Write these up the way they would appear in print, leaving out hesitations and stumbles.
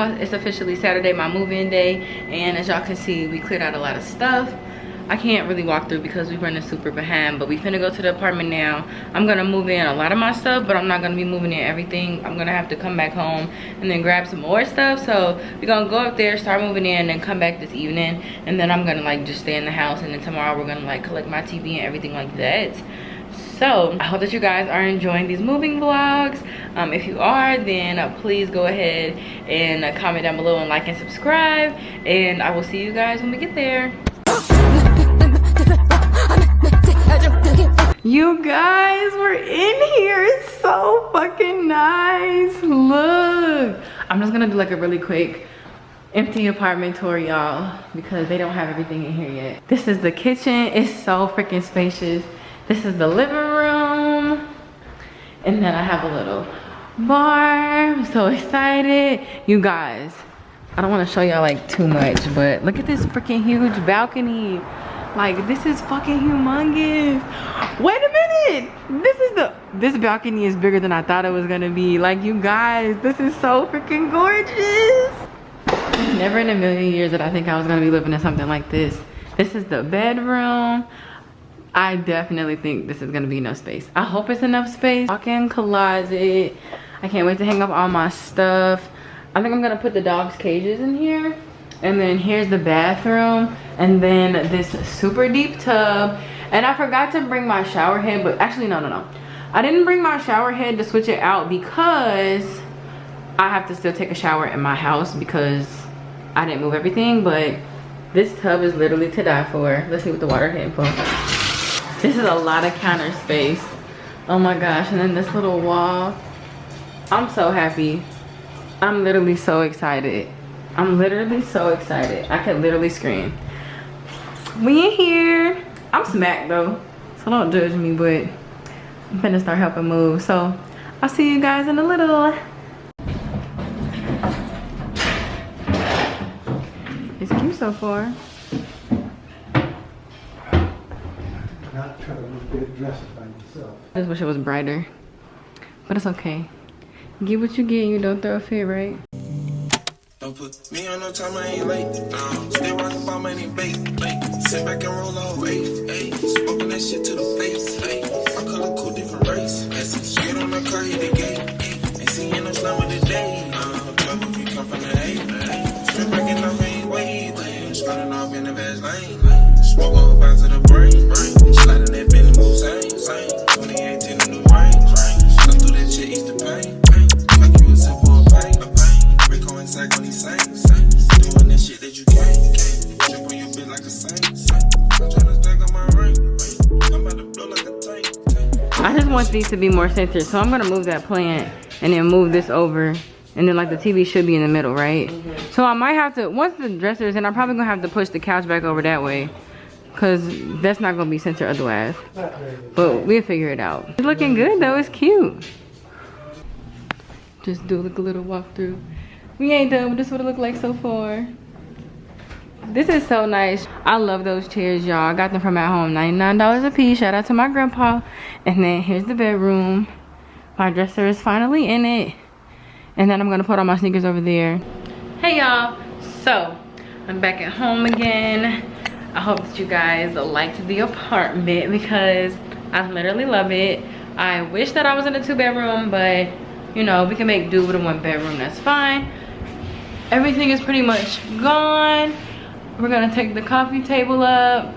y'all, it's officially Saturday, my move-in day, and as y'all can see, we cleared out a lot of stuff. I can't really walk through because we're running super behind, but we finna go to the apartment now. I'm gonna move in a lot of my stuff, but I'm not gonna be moving in everything. I'm gonna have to come back home and then grab some more stuff. So we're gonna go up there, start moving in, and then come back this evening, and then I'm gonna like just stay in the house, and then tomorrow we're gonna like collect my TV and everything like that. So I hope that you guys are enjoying these moving vlogs. If you are, then please go ahead and comment down below and like and subscribe, and I will see you guys when we get there. You guys, we're in here. It's so fucking nice. Look, I'm just gonna do like a really quick empty apartment tour, y'all, because they don't have everything in here yet. This is the kitchen. It's so freaking spacious. This is the living room, and then I have a little bar. I'm so excited. You guys, I don't want to show y'all like too much, but look at this freaking huge balcony. Like, this is fucking humongous. Wait a minute, this balcony is bigger than I thought it was gonna be. Like, you guys, this is so freaking gorgeous. Never in a million years did I think I was gonna be living in something like this. This is the bedroom. I definitely think this is gonna be enough space. I hope it's enough space. Walk-in closet. I can't wait to hang up all my stuff. I think I'm gonna put the dog's cages in here. And then here's the bathroom. And then this super deep tub. And I forgot to bring my shower head, but actually no. I didn't bring my shower head to switch it out because I have to still take a shower in my house because I didn't move everything. But this tub is literally to die for. Let's see what the water head for. This is a lot of counter space. Oh my gosh, and then this little wall. I'm so happy. I'm literally so excited. I'm literally so excited. I could literally scream. We in here. I'm smacked though, so don't judge me, but I'm finna start helping move. So I'll see you guys in a little. It's cute so far. Not try to look good dressed by yourself. I just wish it was brighter, but it's okay. Get what you get, you don't throw a fit, right? Don't put me on no time, I ain't late. Still rockin' about money, bake. Sit back and roll a whole eighth. Smoking that shit to the face. I call it cool, different race. Get on the car, hit the gate. Ain't seeing no slum of the day. Trouble if you come from the A. Strip back and off, ain't wait. Starting off in the fast lane. Smoke all back to the brain. Sliding that Benny move, same. 2018, a new range. Come through that shit, ease the pain. Like you a simple pain. Rico and Sack on these saints. Doing that shit that you can't. Trip on your bitch like a saint. I'm trying to stack on my ring. I'm about to blow like a tank. I just want these to be more centered, so I'm gonna move that plant and then move this over, and then like the TV should be in the middle, right? So I might have to, once the dresser is in, I'm probably gonna have to push the couch back over that way, cause that's not gonna be centered otherwise. But we'll figure it out. It's looking good though, it's cute. Just do like a little walkthrough. We ain't done, but this is what it looked like so far. This is so nice. I love those chairs, y'all. I got them from at home, $99 a piece. Shout out to my grandpa. And then here's the bedroom. My dresser is finally in it. And then I'm gonna put all my sneakers over there. Hey y'all, so I'm back at home again. I hope that you guys liked the apartment because I literally love it. I wish that I was in a 2-bedroom, but you know, we can make do with a 1-bedroom, that's fine. Everything is pretty much gone. We're gonna take the coffee table up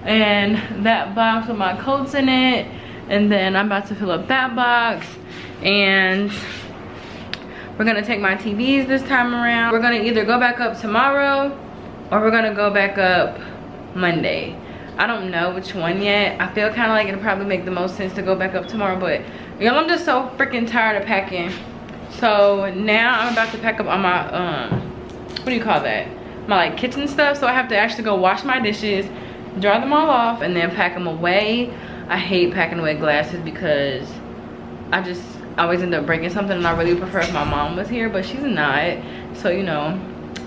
and that box with my coats in it, and then I'm about to fill up that box, and we're gonna take my TVs this time around. We're gonna either go back up tomorrow or we're gonna go back up Monday. I don't know which one yet. I feel kind of like it'll probably make the most sense to go back up tomorrow, but y'all, I'm just so freaking tired of packing. So now I'm about to pack up all my what do you call that, my like kitchen stuff. So I have to actually go wash my dishes, dry them all off, and then pack them away. I hate packing away glasses because I just always end up breaking something, and I really prefer if my mom was here, but she's not. So you know,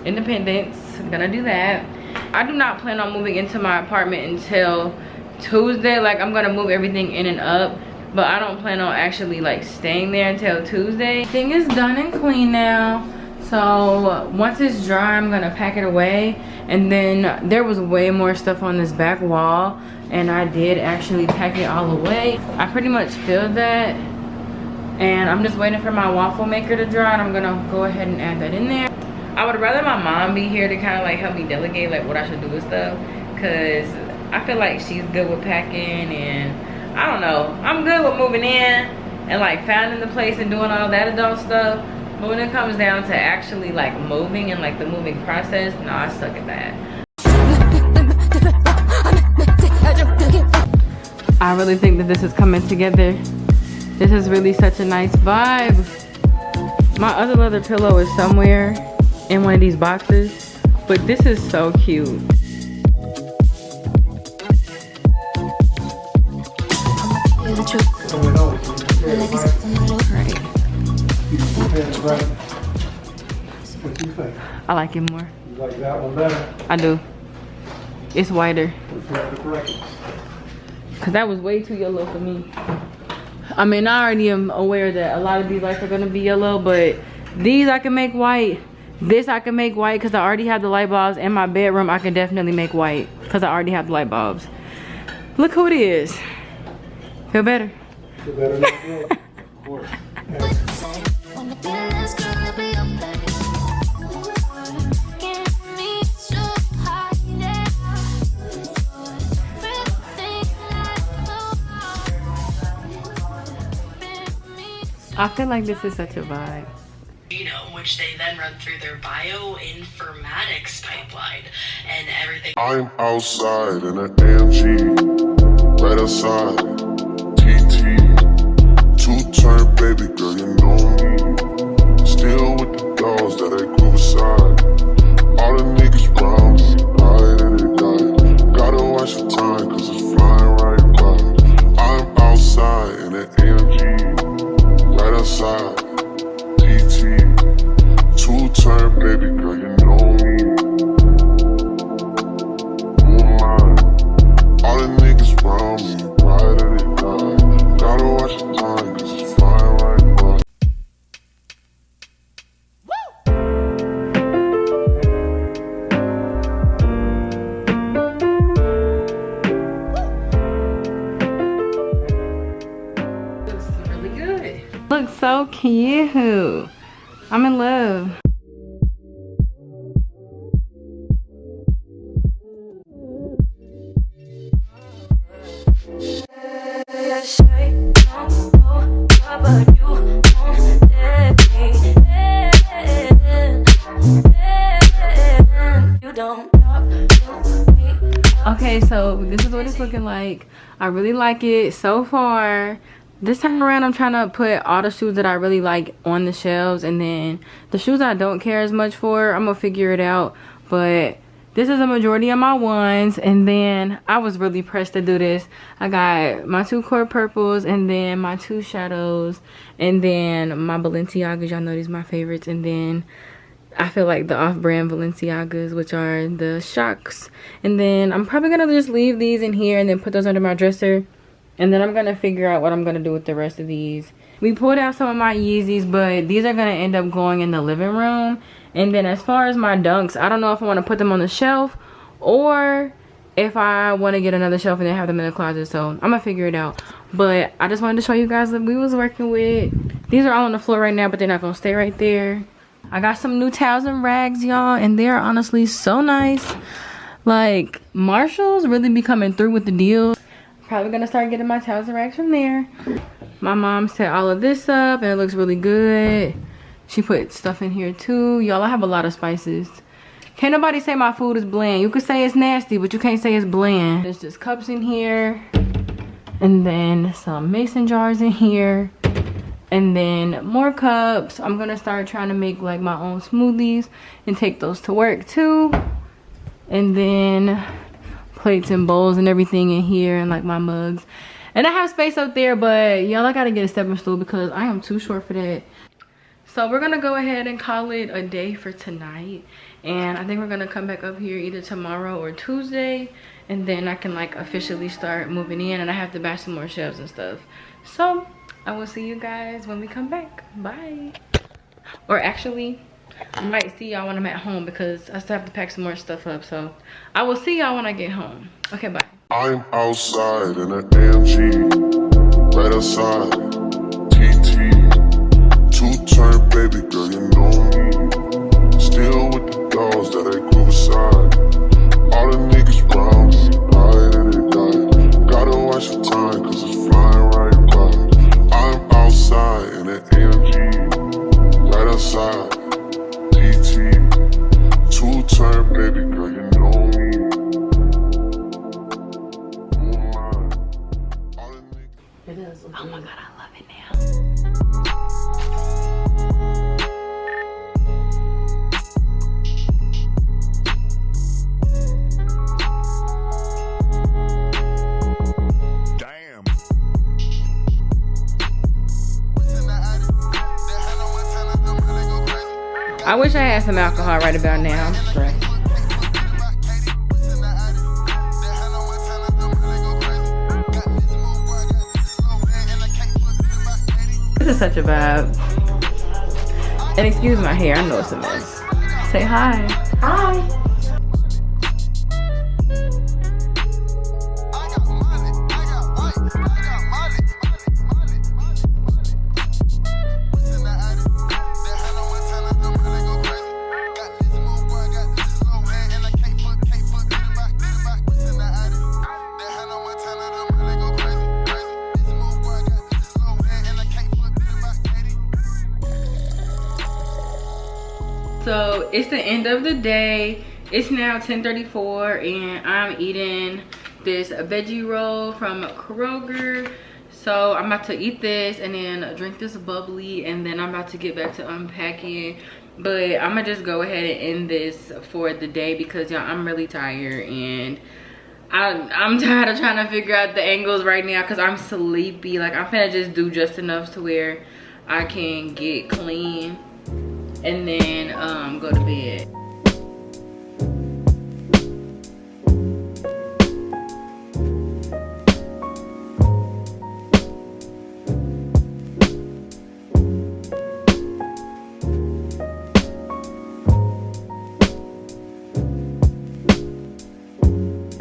independence, I'm gonna do that. I do not plan on moving into my apartment until Tuesday. Like, I'm gonna move everything in and up, but I don't plan on actually like staying there until Tuesday. Everything is done and clean now, So once it's dry, I'm gonna pack it away. And then there was way more stuff on this back wall, and I did actually pack it all away. I pretty much filled that, and I'm just waiting for my waffle maker to dry, and I'm gonna go ahead and add that in there. I would rather my mom be here to kind of like help me delegate like what I should do with stuff, because I feel like she's good with packing, and I don't know, I'm good with moving in and like finding the place and doing all that adult stuff. But when it comes down to actually like moving and like the moving process, no, I suck at that. I really think that this is coming together. This is really such a nice vibe. My other leather pillow is somewhere in one of these boxes, but this is so cute. Right. What do you think? I like it more. You like that one better? I do. It's whiter. Which one? Cause that was way too yellow for me. I mean, I already am aware that a lot of these lights are gonna be yellow, but these I can make white. This I can make white because I already have the light bulbs. In my bedroom, I can definitely make white because I already have the light bulbs. Look who it is. Feel better? Feel better than of course. Yeah. I feel like this is such a vibe. Which they then run through their bioinformatics pipeline and everything. I'm outside in an AMG, right outside, TT, two-turn baby girl, you know me, still with the dolls that I grew beside, all the niggas round me, right at it, guy, gotta watch the time cause it's flying right by, I'm outside in an AMG, right outside, TT, two-turn baby girl, you know me. Who am I? All the niggas round me, right at it, die. Gotta watch the time, cause it's flying right by. Looks really good. Looks so cute. I'm in love. Okay, so this is what it's looking like. I really like it so far. This time around, I'm trying to put all the shoes that I really like on the shelves, and then the shoes I don't care as much for, I'm gonna figure it out. But this is a majority of my ones, and then I was really pressed to do this. I got my 2 core purples, and then my 2 shadows, and then my Balenciagas. Y'all know these are my favorites. And then I feel like the off-brand Balenciagas, which are the Shocks. And then I'm probably gonna just leave these in here and then put those under my dresser. And then I'm gonna figure out what I'm gonna do with the rest of these. We pulled out some of my Yeezys, but these are gonna end up going in the living room. And then as far as my Dunks, I don't know if I wanna put them on the shelf or if I wanna get another shelf and then have them in the closet. So I'm gonna figure it out. But I just wanted to show you guys what we was working with. These are all on the floor right now, but they're not gonna stay right there. I got some new towels and rags, y'all, and they're honestly so nice. Like, Marshall's really be coming through with the deals. Probably gonna start getting my towels and rags from there. My mom set all of this up and it looks really good. She put stuff in here too. Y'all, I have a lot of spices. Can't nobody say my food is bland. You could say it's nasty, but you can't say it's bland. There's just cups in here, and then some mason jars in here, and then more cups. I'm gonna start trying to make like my own smoothies and take those to work too. And then plates and bowls and everything in here, and like my mugs. And I have space up there, but y'all, I gotta get a stepping stool because I am too short for that. So we're gonna go ahead and call it a day for tonight. And I think we're gonna come back up here either tomorrow or Tuesday, and then I can like officially start moving in, and I have to buy some more shelves and stuff. So I will see you guys when we come back. Bye. Or actually, I might see y'all when I'm at home because I still have to pack some more stuff up. So I will see y'all when I get home. Okay, bye. I'm outside in an AMG, right outside, TT, two-turn baby girl, you know me. Still with the dolls that I grew beside. All the niggas round me, ride and they die. Gotta watch the time, cause it's flying right by. I'm outside in an AMG, right outside, TT, two-turn baby girl, you know me. Oh my god, I love it now. Damn. I wish I had some alcohol right about now. I'm stressed. This is such a vibe. And excuse my hair, I know it's a mess. Say hi. Hi. So it's the end of the day. It's now 10:34 and I'm eating this veggie roll from Kroger. So I'm about to eat this and then drink this bubbly, and then I'm about to get back to unpacking. But I'm gonna just go ahead and end this for the day because y'all, I'm really tired and I'm tired of trying to figure out the angles right now because I'm sleepy. Like, I'm finna just do just enough to where I can get clean and then go to bed.